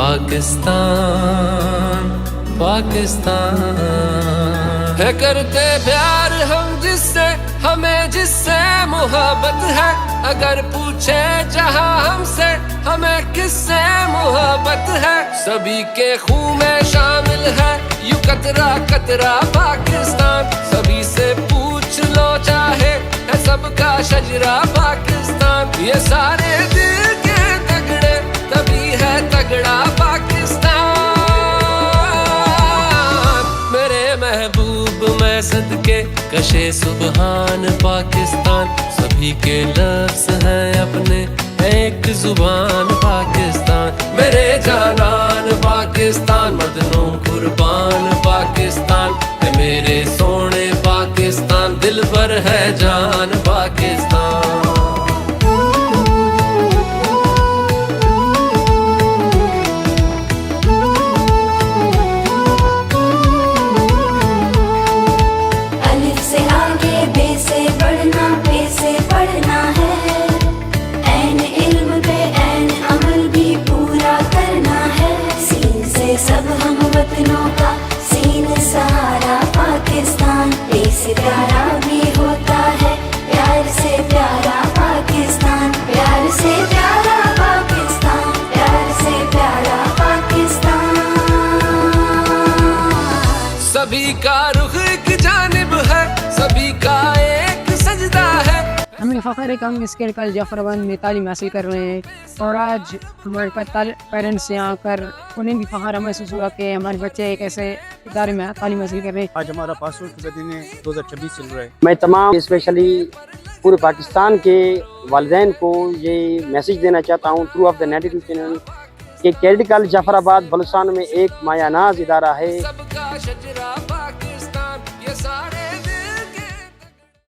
पाकिस्तान पाकिस्तान है करते प्यार हम जिससे, हमें जिससे मोहब्बत है। अगर पूछे जहां हमसे, हमें किससे मोहब्बत है। सभी के खून में शामिल है यू कतरा कतरा पाकिस्तान। सभी से पूछ लो चाहे है सबका शजरा पाकिस्तान। ये सारे दिल के तगड़े तभी है तगड़ा पाकिस्तान। मेरे महबूब मैं सदके कशे सुबहान पाकिस्तान। सभी के लफ्ज़ हैं अपने एक जुबान पाकिस्तान। मेरे जानान पाकिस्तान, मदनों कुर्बान पाकिस्तान है मेरे सोने पाकिस्तान। दिल भर है जान पाकिस्तान। सब हम वतनों का सीन सहारा पाकिस्तान। इससे प्यारा भी होता है प्यार से प्यारा पाकिस्तान। प्यार से प्यारा पाकिस्तान, प्यार से प्यारा पाकिस्तान। सभी का रुख एक जानिब है, सभी का एक सजदा है। हमें फ़ख्र है कि हम इसके कल जाफराबाद में तालीम हासिल कर रहे हैं और आज हमारे पेरेंट्स यहाँ आकर उन्हें भी फ़ख्र महसूस हुआ कि हमारे बच्चे एक ऐसे इदारे में तालीम हासिल कर रहे हैं। आज हमारा पासपोर्ट का दिन 2026 चल रहा है। मैं तमाम स्पेशली पूरे पाकिस्तान के वालिदैन को ये मैसेज देना चाहता हूँ through of the native channel कि कैडेट कॉलेज जाफराबाद बलुचिस्तान में एक मायानाज इदारा है। सबका शजरा